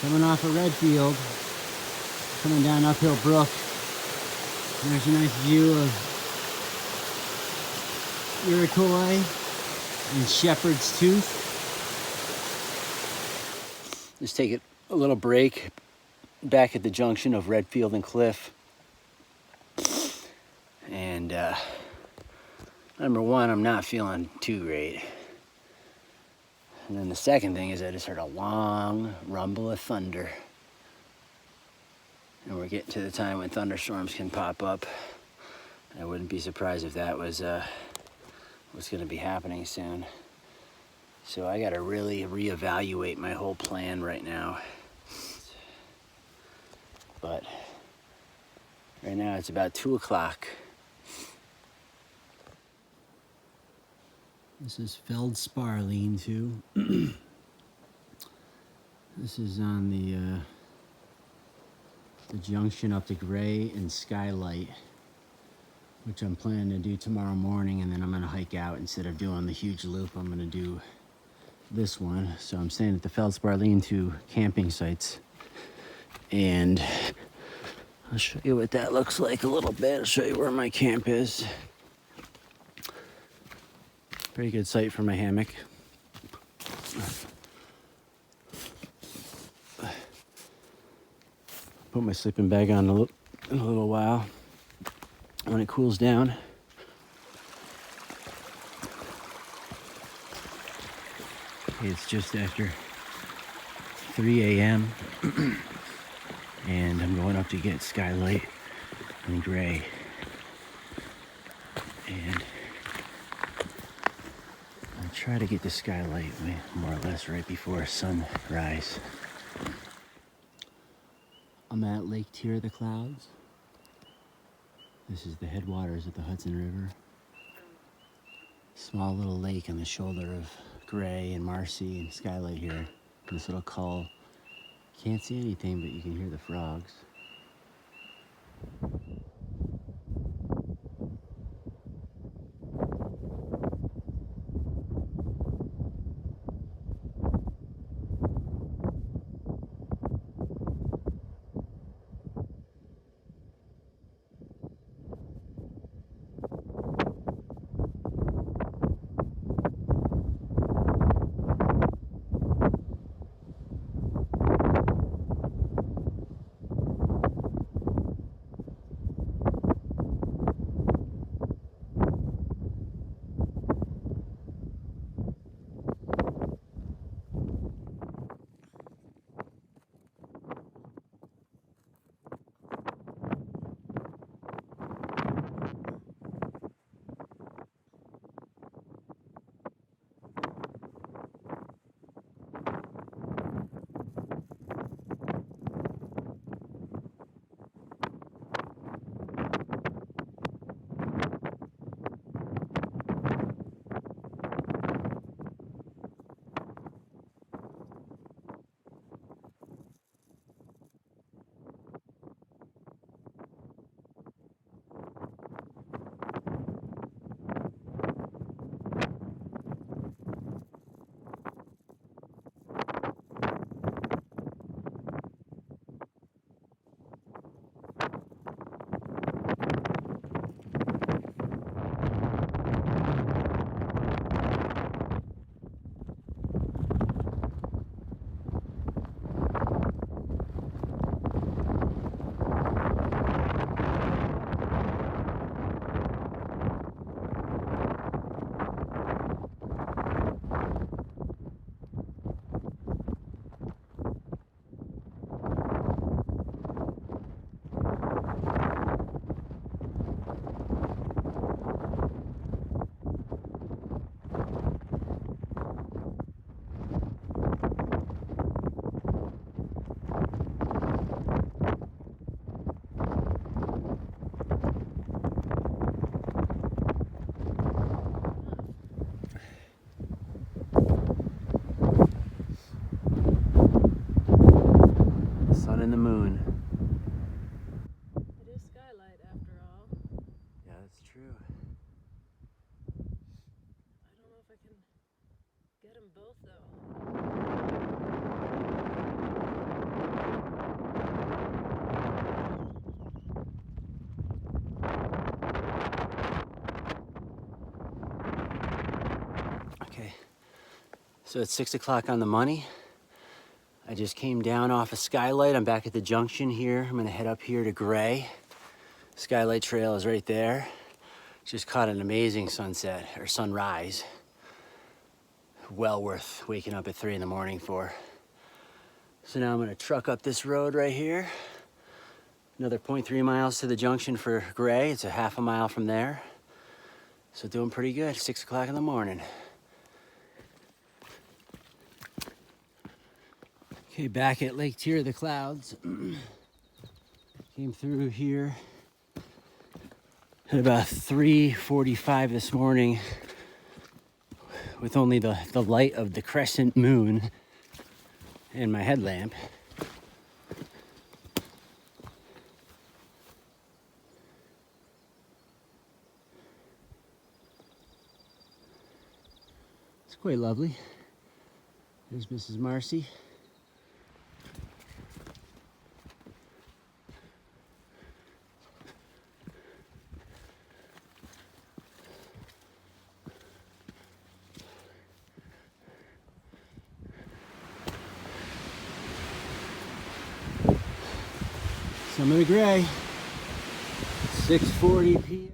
Coming off of Redfield, coming down uphill brook. There's a nice view of Iroquois and Shepherd's Tooth. Just take a little break back at the junction of Redfield and Cliff. And number one, I'm not feeling too great. And then the second thing is I just heard a long rumble of thunder. And we're getting to the time when thunderstorms can pop up. I wouldn't be surprised if that was what's going to be happening soon. So I got to really reevaluate my whole plan right now. But right now it's about 2 o'clock. This is Feldspar lean-to. This is on the junction up to Gray and Skylight, which I'm planning to do tomorrow morning, and then I'm gonna hike out. Instead of doing the huge loop, I'm gonna do this one. So I'm staying at the Feldspar lean-to camping sites, and I'll show you what that looks like a little bit. I'll show you where my camp is. Pretty good site for my hammock. Put my sleeping bag on in a little while when it cools down. It's just after 3 a.m. and I'm going up to get Skylight and Gray. And I'll try to get the Skylight more or less right before sunrise. I'm at Lake Tier of the Clouds. This is the headwaters of the Hudson River. Small little lake on the shoulder of Gray and Marcy and Skylight here. This little call. Can't see anything, but you can hear the frogs. And the moon. It is Skylight after all. Yeah, that's true. I don't know if I can get them both though. So it's 6 o'clock on the money. I just came down off of Skylight. I'm back at the junction here. I'm gonna head up here to Gray. Skylight Trail is right there. Just caught an amazing sunset, or sunrise. Well worth waking up at 3 in the morning for. So now I'm gonna truck up this road right here. Another 0.3 miles to the junction for Gray. It's a half a mile from there. So doing pretty good, 6 o'clock in the morning. Okay, back at Lake Tier of the Clouds. Came through here at about 3:45 this morning with only the light of the crescent moon and my headlamp. It's quite lovely. There's Mrs. Marcy. Some of the Gray. 6:40 p.m.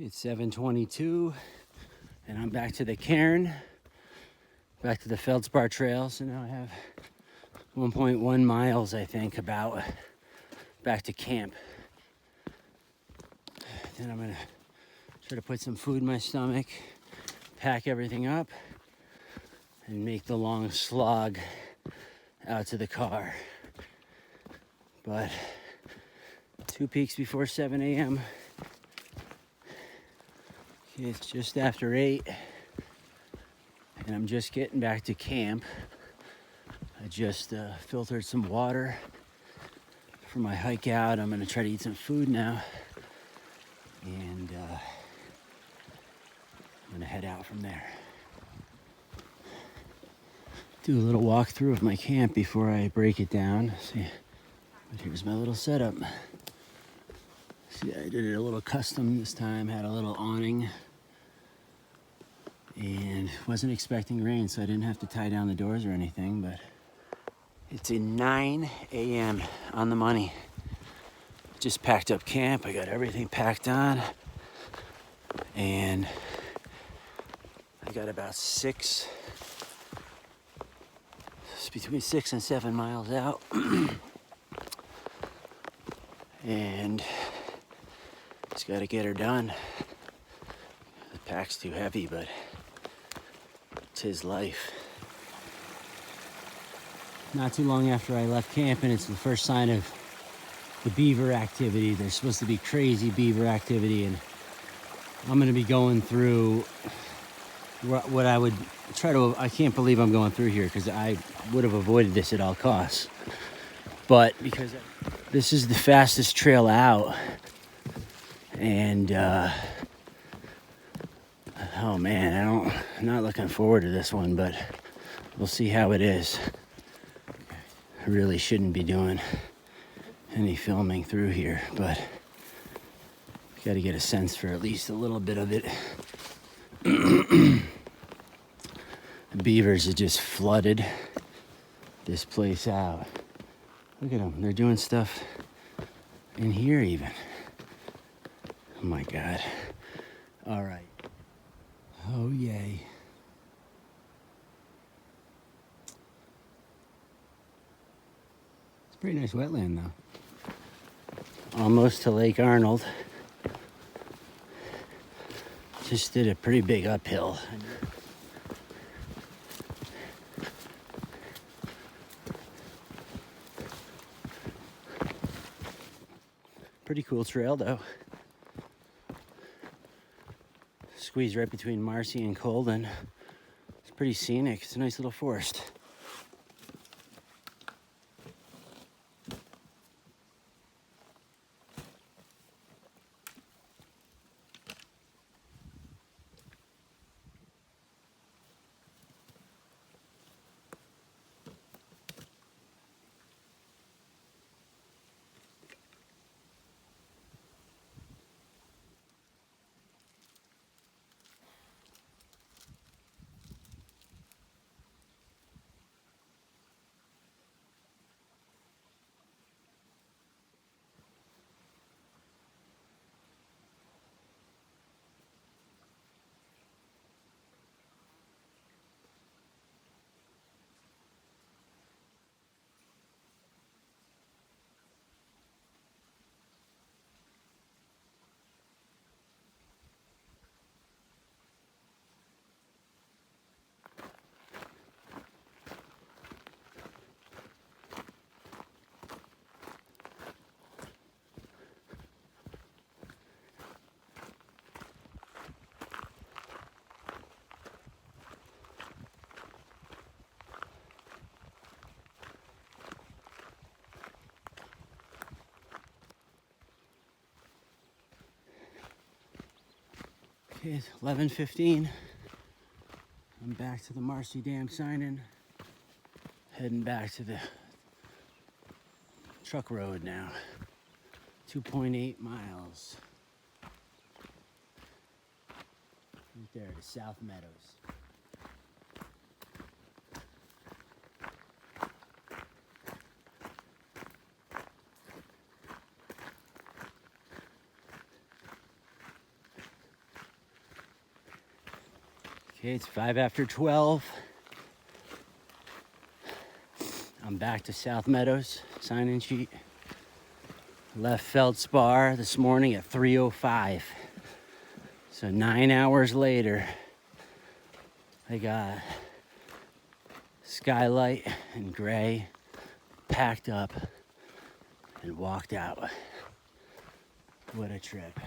It's 7:22, and I'm back to the cairn, back to the Feldspar Trail. So now I have 1.1 miles, I think, about back to camp. Then I'm gonna try to put some food in my stomach, pack everything up, and make the long slog out to the car. But 2 peaks before 7 a.m. It's just after 8, and I'm just getting back to camp. I just filtered some water for my hike out. I'm gonna try to eat some food now, and I'm gonna head out from there. Do a little walkthrough of my camp before I break it down. See, but here's my little setup. See, I did it a little custom this time, had a little awning. And wasn't expecting rain, so I didn't have to tie down the doors or anything, but it's a 9 a.m. on the money. Just packed up camp. I got everything packed on. And I got about it's between 6 and 7 miles out. And just gotta get her done. The pack's too heavy, but his life. Not too long after I left camp, and it's the first sign of the beaver activity. There's supposed to be crazy beaver activity, and I'm gonna be going through what I would try to, I can't believe I'm going through here because I would have avoided this at all costs. But because this is the fastest trail out, and oh man, I'm not looking forward to this one, but we'll see how it is. I really shouldn't be doing any filming through here, but got to get a sense for at least a little bit of it. The beavers have just flooded this place out. Look at them, they're doing stuff in here even. Oh my God. All right. Oh, yay. It's a pretty nice wetland, though. Almost to Lake Arnold. Just did a pretty big uphill. Pretty cool trail though. Squeeze right between Marcy and Colden. It's pretty scenic. It's a nice little forest. Okay, it's 11:15. I'm back to the Marcy Dam sign-in. Heading back to the truck road now. 2.8 miles. Right there to South Meadows. Okay, it's 5 after 12. I'm back to South Meadows, sign-in sheet. Left Feldspar this morning at 3:05. So 9 hours later, I got Skylight and Gray packed up and walked out. What a trip.